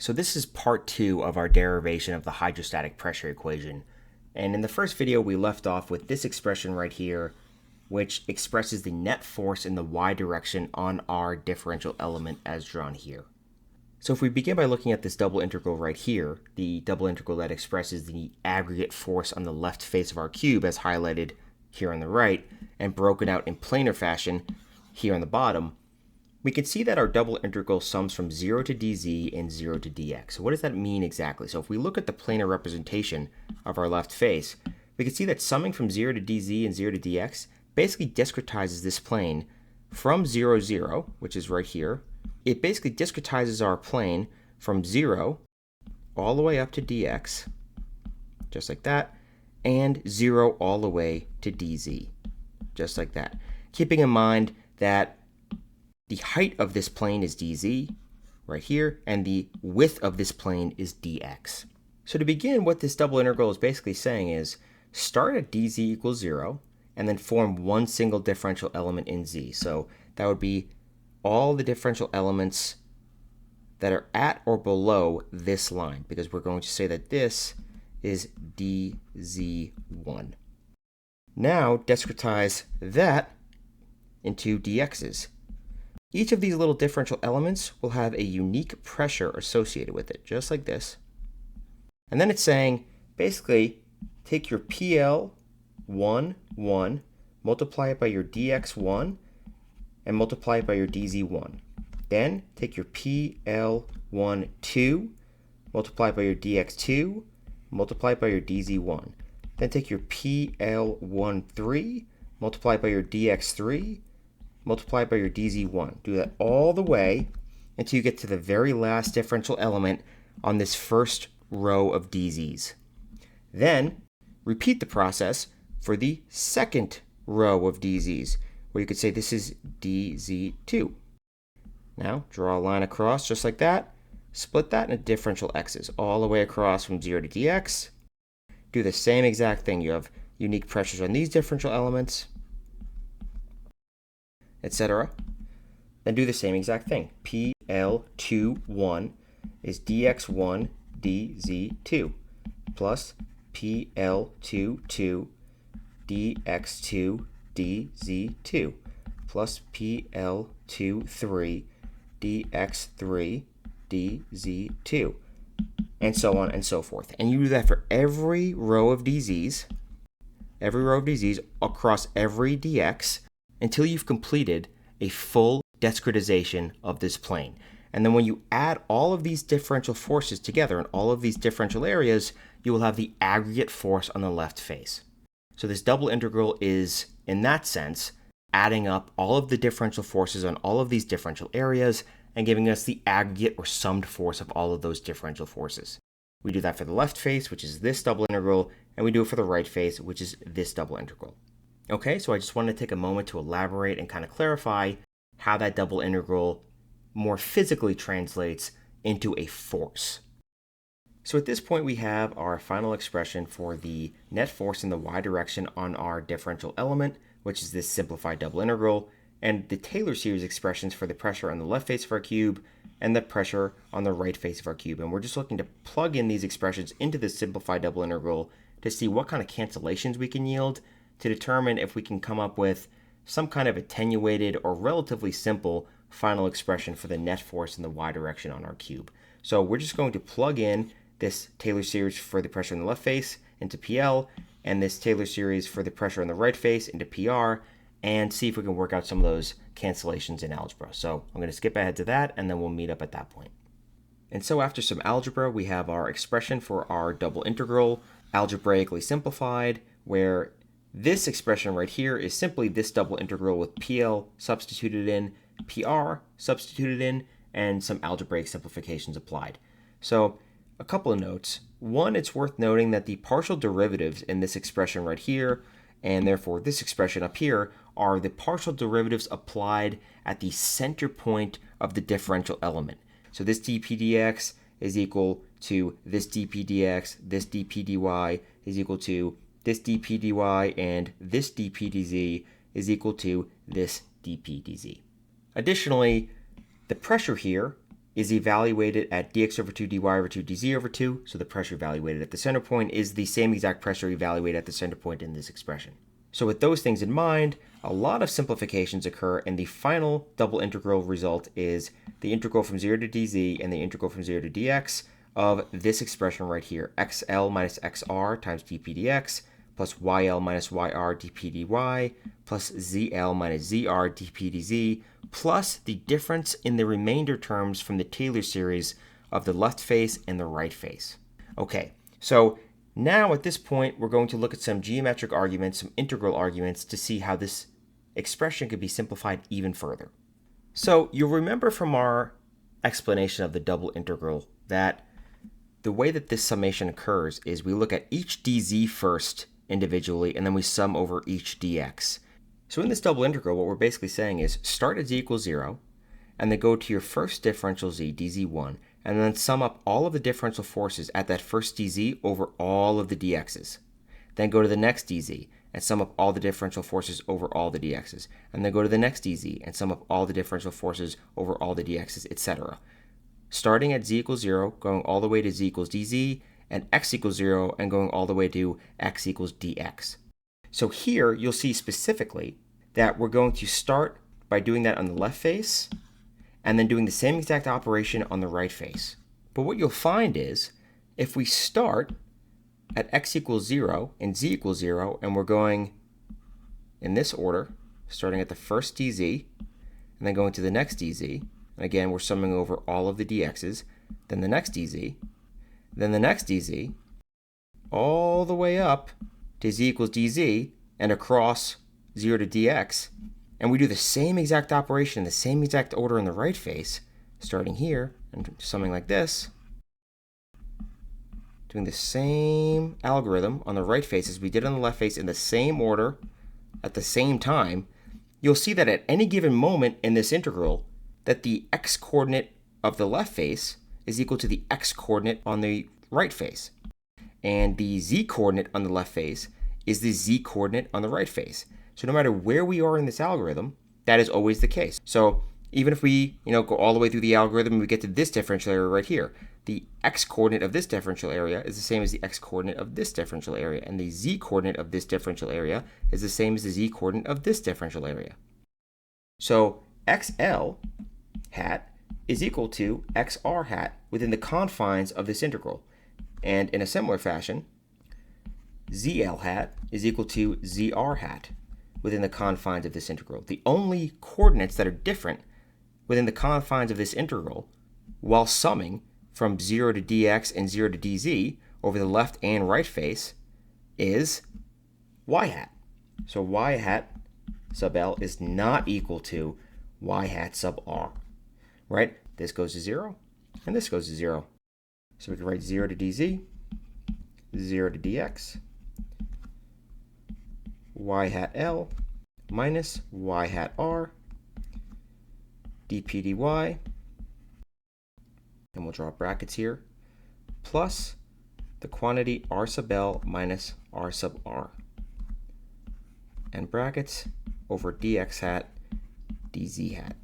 So this is part 2 of our derivation of the hydrostatic pressure equation. And in the first video, we left off with this expression right here, which expresses the net force in the y direction on our differential element as drawn here. So if we begin by looking at this double integral right here, the double integral that expresses the aggregate force on the left face of our cube as highlighted here on the right, and broken out in planar fashion here on the bottom, we can see that our double integral sums from 0 to dz and 0 to dx. So what does that mean exactly? So if we look at the planar representation of our left face, we can see that summing from 0 to dz and 0 to dx basically discretizes this plane from 0, 0, which is right here. It basically discretizes our plane from 0 all the way up to dx, just like that, and 0 all the way to dz, just like that. Keeping in mind that the height of this plane is dz, right here, and the width of this plane is dx. So to begin, what this double integral is basically saying is start at dz equals 0, and then form one single differential element in z. So that would be all the differential elements that are at or below this line, because we're going to say that this is dz1. Now discretize that into dx's. Each of these little differential elements will have a unique pressure associated with it, just like this. And then it's saying, basically, take your PL1, 1, multiply it by your dx1, and multiply it by your dz1. Then take your PL1, 2, multiply it by your dx2, multiply it by your dz1. Then take your PL1, 3, multiply it by your dx3, multiply it by your dz1. Do that all the way until you get to the very last differential element on this first row of dz's. Then repeat the process for the second row of dz's, where you could say this is dz2. Now draw a line across just like that, split that into differential x's all the way across from 0 to dx. Do the same exact thing. You have unique pressures on these differential elements, etc. Then do the same exact thing. PL21 is dx1 dz2 plus PL22 dx2 dz2 plus PL23 dx3 dz2, and so on and so forth. And you do that for every row of dz's, across every dx, until you've completed a full discretization of this plane. And then when you add all of these differential forces together in all of these differential areas, you will have the aggregate force on the left face. So this double integral is, in that sense, adding up all of the differential forces on all of these differential areas and giving us the aggregate or summed force of all of those differential forces. We do that for the left face, which is this double integral, and we do it for the right face, which is this double integral. Okay, so I just wanted to take a moment to elaborate and kind of clarify how that double integral more physically translates into a force. So at this point, we have our final expression for the net force in the y direction on our differential element, which is this simplified double integral, and the Taylor series expressions for the pressure on the left face of our cube and the pressure on the right face of our cube. And we're just looking to plug in these expressions into this simplified double integral to see what kind of cancellations we can yield, to determine if we can come up with some kind of attenuated or relatively simple final expression for the net force in the y direction on our cube. So we're just going to plug in this Taylor series for the pressure on the left face into PL, and this Taylor series for the pressure on the right face into PR, and see if we can work out some of those cancellations in algebra. So I'm going to skip ahead to that, and then we'll meet up at that point. And so after some algebra, we have our expression for our double integral, algebraically simplified, where this expression right here is simply this double integral with PL substituted in, PR substituted in, and some algebraic simplifications applied. So a couple of notes. One, it's worth noting that the partial derivatives in this expression right here, and therefore this expression up here, are the partial derivatives applied at the center point of the differential element. So this dp dx is equal to this dp dx, this dp dy is equal to this dp dy, and this dp dz is equal to this dp dz. Additionally, the pressure here is evaluated at dx over 2 dy over 2 dz over 2, so the pressure evaluated at the center point is the same exact pressure evaluated at the center point in this expression. So with those things in mind, a lot of simplifications occur, and the final double integral result is the integral from 0 to dz and the integral from 0 to dx of this expression right here, xl minus xr times dp dx plus yl minus yr dp dy plus zl minus zr dp dz plus the difference in the remainder terms from the Taylor series of the left face and the right face. Okay, so now at this point we're going to look at some geometric arguments, some integral arguments to see how this expression could be simplified even further. So you'll remember from our explanation of the double integral that the way that this summation occurs is we look at each dz first individually, and then we sum over each dx. So in this double integral, what we're basically saying is start at z equals 0, and then go to your first differential z, dz1, and then sum up all of the differential forces at that first dz over all of the dx's. Then go to the next dz and sum up all the differential forces over all the dx's. And then go to the next dz and sum up all the differential forces over all the dx's, etc. Starting at z equals 0, going all the way to z equals dz, and x equals 0, and going all the way to x equals dx. So here you'll see specifically that we're going to start by doing that on the left face, and then doing the same exact operation on the right face. But what you'll find is, if we start at x equals 0 and z equals 0, and we're going in this order, starting at the first dz, and then going to the next dz, and again we're summing over all of the dx's, then the next dz, then the next dz, all the way up to z equals dz, and across 0 to dx, and we do the same exact operation in the same exact order in the right face, starting here and summing like this, doing the same algorithm on the right face as we did on the left face in the same order at the same time, you'll see that at any given moment in this integral, that the x-coordinate of the left face is equal to the x-coordinate on the right face. And the z-coordinate on the left face is the z-coordinate on the right face. So no matter where we are in this algorithm, that is always the case. So even if we go all the way through the algorithm and we get to this differential area right here, the x-coordinate of this differential area is the same as the x-coordinate of this differential area, and the z-coordinate of this differential area is the same as the z-coordinate of this differential area. So xl hat is equal to xr hat within the confines of this integral. And in a similar fashion, zl hat is equal to zr hat within the confines of this integral. The only coordinates that are different within the confines of this integral while summing from 0 to dx and 0 to dz over the left and right face is y hat. So y hat sub l is not equal to y hat sub r, right? This goes to 0, and this goes to 0. So we can write 0 to dz, 0 to dx, y hat l minus y hat r, dp dy, and we'll draw brackets here, plus the quantity r sub l minus r sub r, and brackets over dx hat dz hat.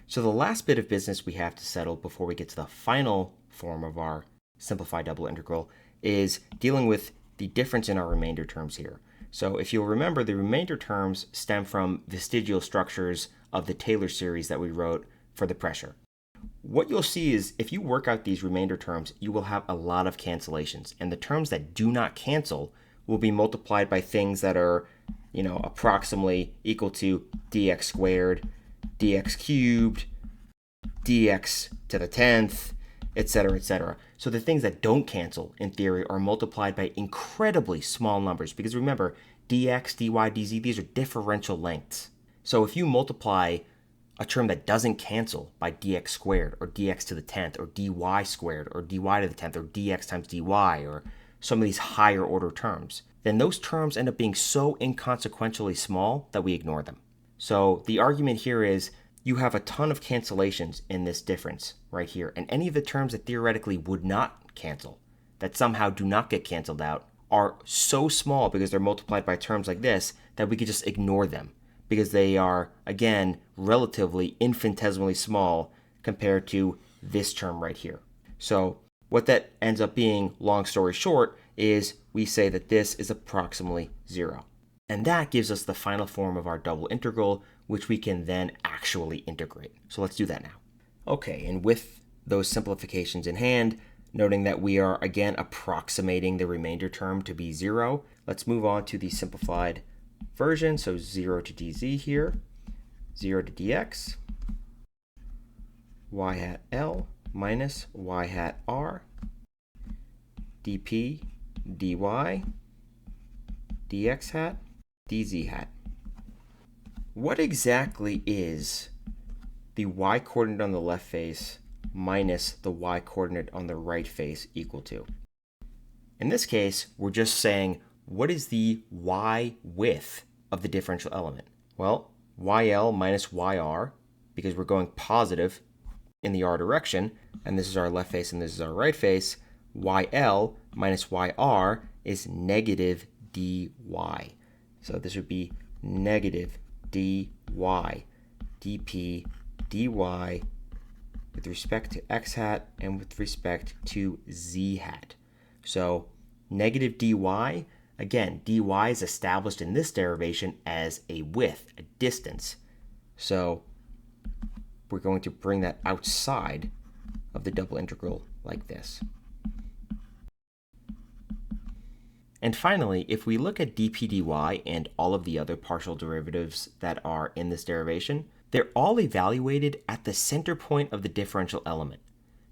So the last bit of business we have to settle before we get to the final form of our simplified double integral is dealing with the difference in our remainder terms here. So if you'll remember, the remainder terms stem from vestigial structures of the Taylor series that we wrote for the pressure. What you'll see is if you work out these remainder terms, you will have a lot of cancellations, and the terms that do not cancel will be multiplied by things that are, approximately equal to dx squared, dx cubed, dx to the 10th, etc., etc. So the things that don't cancel, in theory, are multiplied by incredibly small numbers, because remember, dx, dy, dz, these are differential lengths. So if you multiply a term that doesn't cancel by dx squared, or dx to the 10th, or dy squared, or dy to the 10th, or dx times dy, or some of these higher order terms, then those terms end up being so inconsequentially small that we ignore them. So the argument here is you have a ton of cancellations in this difference right here, and any of the terms that theoretically would not cancel, that somehow do not get canceled out, are so small because they're multiplied by terms like this that we could just ignore them, because they are, again, relatively infinitesimally small compared to this term right here. So what that ends up being, long story short, is we say that this is approximately 0. And that gives us the final form of our double integral, which we can then actually integrate. So let's do that now. Okay, and with those simplifications in hand, noting that we are again approximating the remainder term to be 0, let's move on to the simplified version. So 0 to dz here, 0 to dx, y hat L minus y hat R, dp dy, dx hat, dz hat. What exactly is the y-coordinate on the left face minus the y-coordinate on the right face equal to? In this case, we're just saying, what is the y width of the differential element? Well, yl minus yr, because we're going positive in the r direction, and this is our left face and this is our right face, yl minus yr is negative dy. So this would be negative dy dp dy with respect to x hat and with respect to z hat. So negative dy, again, dy is established in this derivation as a width, a distance. So we're going to bring that outside of the double integral like this. And finally, if we look at dp dy and all of the other partial derivatives that are in this derivation, they're all evaluated at the center point of the differential element,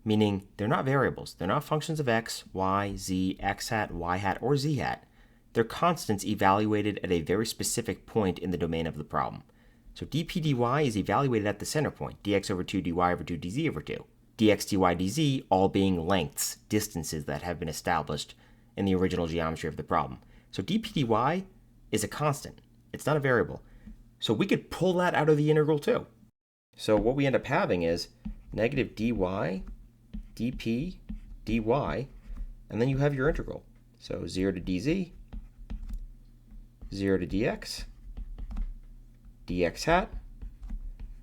meaning they're not variables. They're not functions of x, y, z, x hat, y hat, or z hat. They're constants evaluated at a very specific point in the domain of the problem. So dp dy is evaluated at the center point, dx over 2, dy over 2, dz over 2. dx, dy, dz all being lengths, distances that have been established in the original geometry of the problem. So dp dy is a constant. It's not a variable. So we could pull that out of the integral too. So what we end up having is negative dy dp dy, and then you have your integral. So 0 to dz, 0 to dx, dx hat,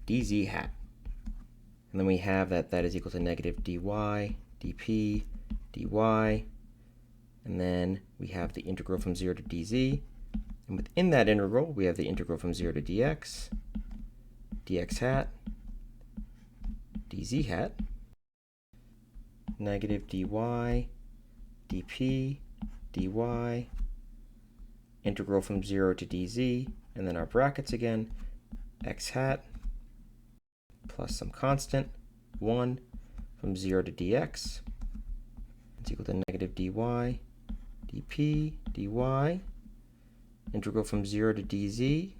dz hat. And then we have that is equal to negative dy dp dy, and then we have the integral from 0 to dz. And within that integral, we have the integral from 0 to dx, dx hat, dz hat, negative dy dp dy, integral from 0 to dz, and then our brackets again, x hat plus some constant, 1 from 0 to dx. It's equal to negative dy dp dy, integral from 0 to dz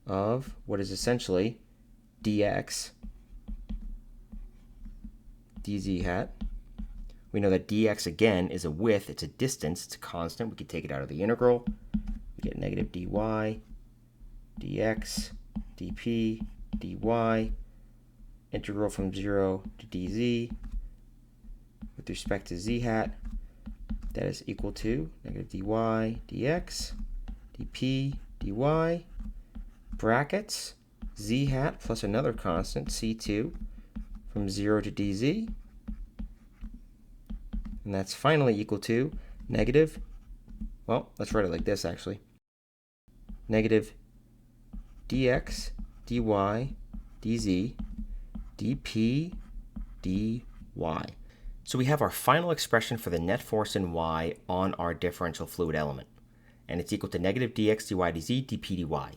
of what is essentially dx dz hat. We know that dx again is a width, it's a distance, it's a constant. We can take it out of the integral. We get negative dy dx dp dy, integral from 0 to dz with respect to z hat. That is equal to negative dy dx dp dy, brackets, z hat plus another constant, c2, from 0 to dz. And that's finally equal to negative, well, let's write it like this actually, negative dx dy dz dp dy. So we have our final expression for the net force in y on our differential fluid element, and it's equal to negative dx dy dz dp dy.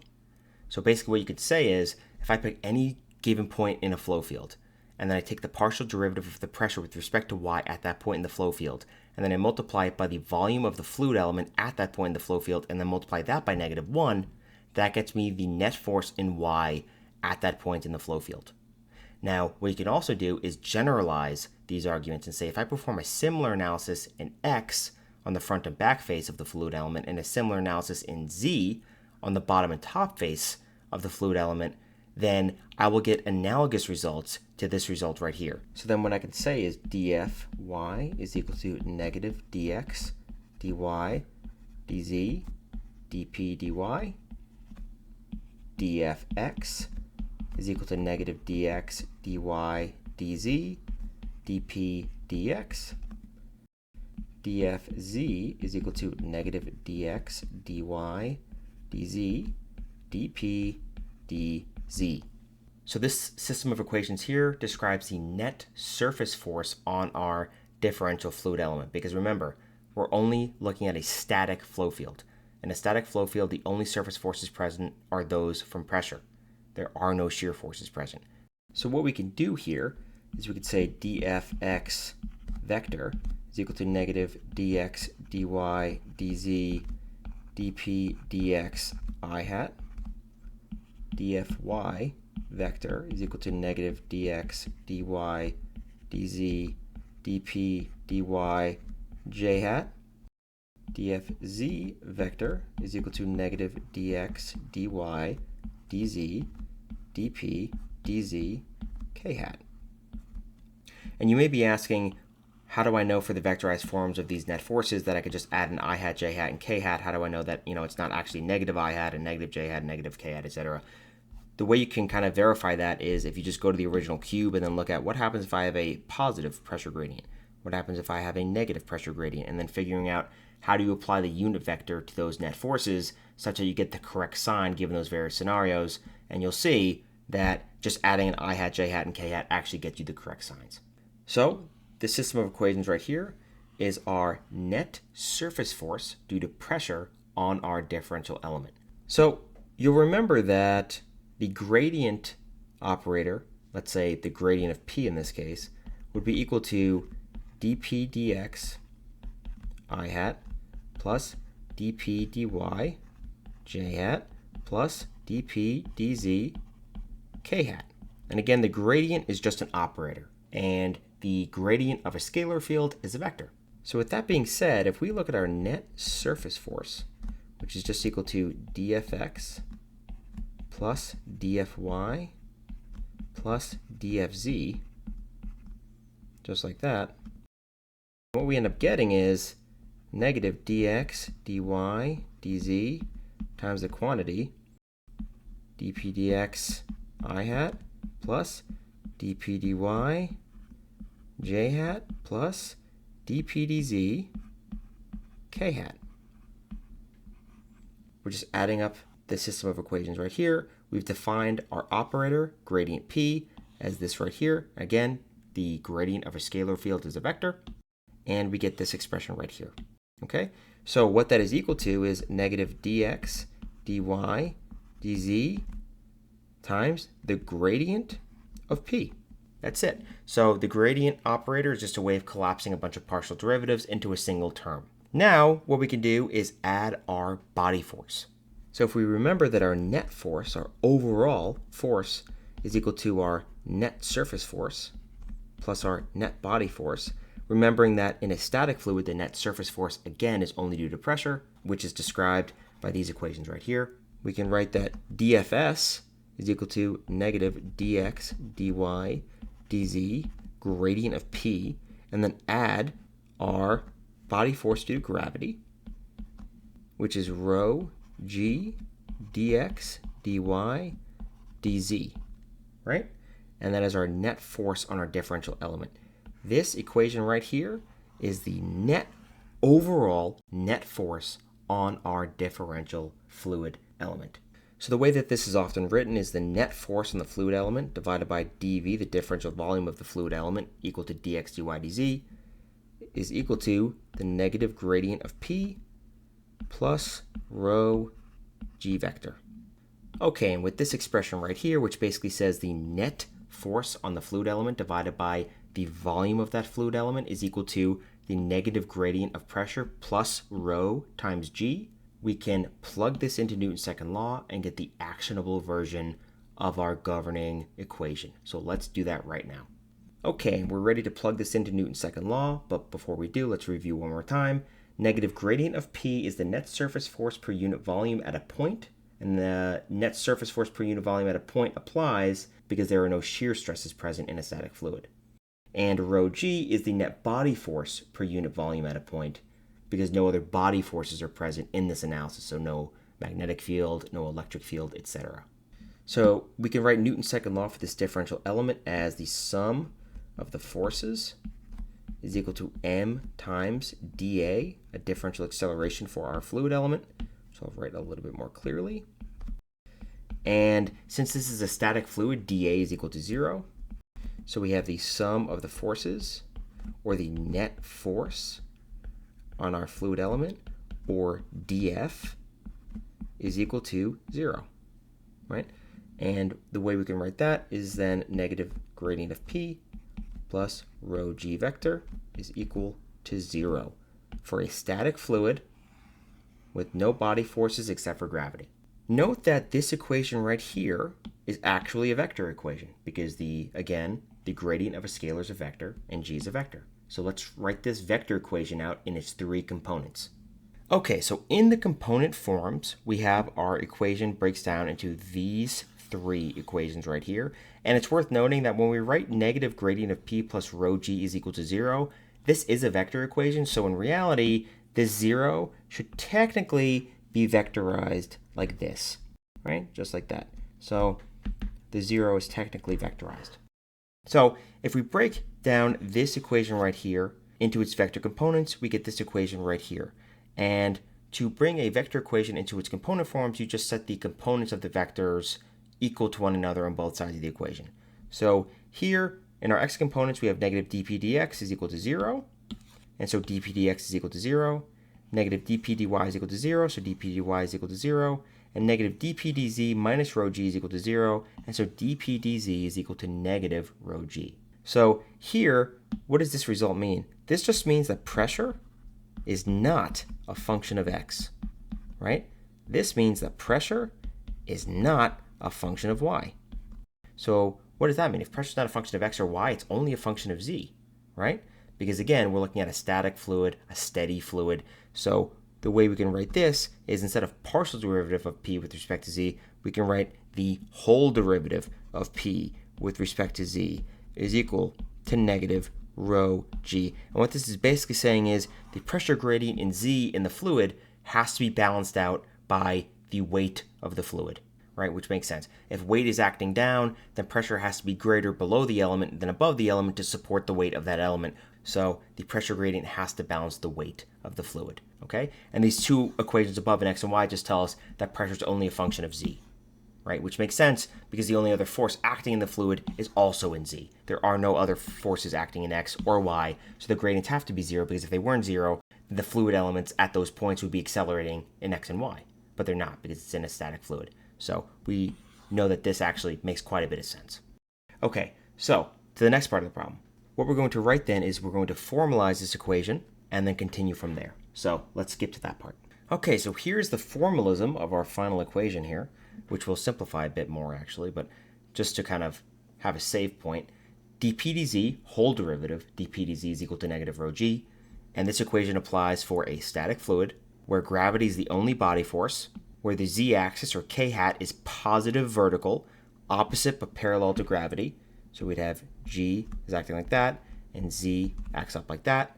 So basically what you could say is, if I pick any given point in a flow field, and then I take the partial derivative of the pressure with respect to y at that point in the flow field, and then I multiply it by the volume of the fluid element at that point in the flow field, and then multiply that by negative 1, that gets me the net force in y at that point in the flow field. Now, what you can also do is generalize these arguments and say, if I perform a similar analysis in x on the front and back face of the fluid element, and a similar analysis in z on the bottom and top face of the fluid element, then I will get analogous results to this result right here. So then what I can say is dfy is equal to negative dx dy dz dp dy, dfx is equal to negative dx dy dz, dp dx, dfz is equal to negative dx dy dz, dp dz. So this system of equations here describes the net surface force on our differential fluid element, because remember, we're only looking at a static flow field. In a static flow field, the only surface forces present are those from pressure. There are no shear forces present. So what we can do here is we could say dfx vector is equal to negative dx dy dz dp dx I hat. dfy vector is equal to negative dx dy dz dp dy j hat. dfz vector is equal to negative dx dy dz dp dz k hat. And you may be asking, how do I know for the vectorized forms of these net forces that I could just add an I hat, j hat, and k hat? How do I know that it's not actually negative I hat and negative j hat and negative k hat, etc.? The way you can kind of verify that is if you just go to the original cube and then look at what happens if I have a positive pressure gradient. What happens if I have a negative pressure gradient? And then figuring out how do you apply the unit vector to those net forces such that you get the correct sign given those various scenarios. And you'll see that just adding an I hat, j hat, and k hat actually gets you the correct signs. So the system of equations right here is our net surface force due to pressure on our differential element. So you'll remember that the gradient operator, let's say the gradient of P in this case, would be equal to dP dx I hat plus dP dy j hat plus dP dz k hat. And again, the gradient is just an operator, and the gradient of a scalar field is a vector. So with that being said, if we look at our net surface force, which is just equal to dfx plus dfy plus dfz, just like that, what we end up getting is negative dx dy dz times the quantity dP dx I hat plus dP dy j hat plus dP dz k hat. We're just adding up the system of equations right here. We've defined our operator, gradient P, as this right here. Again, the gradient of a scalar field is a vector, and we get this expression right here. Okay, so what that is equal to is negative dx dy dz times the gradient of P. That's it. So the gradient operator is just a way of collapsing a bunch of partial derivatives into a single term. Now what we can do is add our body force. So if we remember that our net force, our overall force, is equal to our net surface force plus our net body force, remembering that in a static fluid, the net surface force, again, is only due to pressure, which is described by these equations right here. We can write that dFS is equal to negative dx dy dz gradient of P, and then add our body force due to gravity, which is rho g dx dy dz, right? And that is our net force on our differential element. This equation right here is the net overall net force on our differential fluid element. So the way that this is often written is the net force on the fluid element divided by dV, the differential volume of the fluid element, equal to dx dy dz, is equal to the negative gradient of P plus rho g vector. Okay, and with this expression right here, which basically says the net force on the fluid element divided by the volume of that fluid element is equal to the negative gradient of pressure plus rho times g, we can plug this into Newton's second law and get the actionable version of our governing equation. So let's do that right now. Okay, we're ready to plug this into Newton's second law, but before we do, let's review one more time. Negative gradient of P is the net surface force per unit volume at a point, and the net surface force per unit volume at a point applies because there are no shear stresses present in a static fluid. And rho g is the net body force per unit volume at a point because no other body forces are present in this analysis, so no magnetic field, no electric field, etc. So we can write Newton's second law for this differential element as the sum of the forces is equal to m times dA, a differential acceleration for our fluid element. So I'll write a little bit more clearly. And since this is a static fluid, dA is equal to 0. So we have the sum of the forces, or the net force on our fluid element, or dF, is equal to 0, right? And the way we can write that is then negative gradient of P plus rho g vector is equal to 0 for a static fluid with no body forces except for gravity. Note that this equation right here is actually a vector equation because again, the gradient of a scalar is a vector and g is a vector. So let's write this vector equation out in its 3 components. Okay, so in the component forms, we have our equation breaks down into these 3 equations right here. And it's worth noting that when we write negative gradient of P plus rho g is equal to 0, this is a vector equation. So in reality, this 0 should technically be vectorized like this, right? Just like that. So the 0 is technically vectorized. So if we break down this equation right here into its vector components, we get this equation right here. And to bring a vector equation into its component forms, you just set the components of the vectors equal to one another on both sides of the equation. So here in our x components, we have negative dp dx is equal to 0. And so dp dx is equal to 0. Negative dp dy is equal to 0, so dp dy is equal to 0. And negative dp dz minus rho g is equal to 0. And so dp dz is equal to negative rho g. So here, what does this result mean? This just means that pressure is not a function of x, right? This means that pressure is not a function of y. So what does that mean? If pressure is not a function of x or y, it's only a function of z, right? Because again, we're looking at a static fluid, a steady fluid. So the way we can write this is instead of partial derivative of p with respect to z, we can write the whole derivative of p with respect to z is equal to negative rho g. And what this is basically saying is the pressure gradient in z in the fluid has to be balanced out by the weight of the fluid, right? Which makes sense. If weight is acting down, then pressure has to be greater below the element than above the element to support the weight of that element. So the pressure gradient has to balance the weight of the fluid, okay? And these 2 equations above in x and y just tell us that pressure is only a function of z, right? Which makes sense because the only other force acting in the fluid is also in z. There are no other forces acting in x or y, so the gradients have to be 0 because if they weren't 0, the fluid elements at those points would be accelerating in x and y, but they're not because it's in a static fluid. So we know that this actually makes quite a bit of sense. Okay, so to the next part of the problem. What we're going to write then is we're going to formalize this equation and then continue from there. So let's skip to that part. Okay, so here's the formalism of our final equation here, which will simplify a bit more actually, but just to kind of have a save point, dp dz, whole derivative, dp dz is equal to negative rho g, and this equation applies for a static fluid where gravity is the only body force, where the z-axis or k hat is positive vertical, opposite but parallel to gravity. So we'd have g is acting like that, and z acts up like that.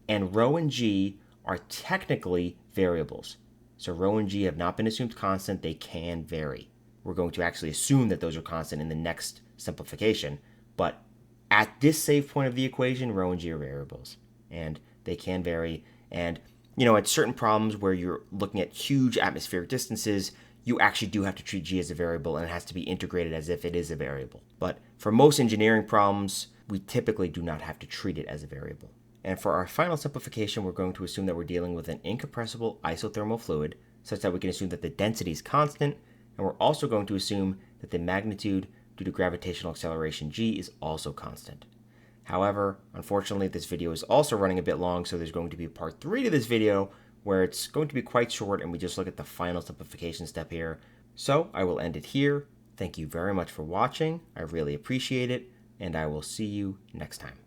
And rho and g are technically variables. So rho and g have not been assumed constant, they can vary. We're going to actually assume that those are constant in the next simplification, but at this save point of the equation, rho and g are variables, and they can vary. And at certain problems where you're looking at huge atmospheric distances, you actually do have to treat g as a variable, and it has to be integrated as if it is a variable. But for most engineering problems, we typically do not have to treat it as a variable. And for our final simplification, we're going to assume that we're dealing with an incompressible isothermal fluid, such that we can assume that the density is constant, and we're also going to assume that the magnitude due to gravitational acceleration g is also constant. However, unfortunately, this video is also running a bit long, so there's going to be a part 3 to this video where it's going to be quite short and we just look at the final simplification step here. So I will end it here. Thank you very much for watching. I really appreciate it, and I will see you next time.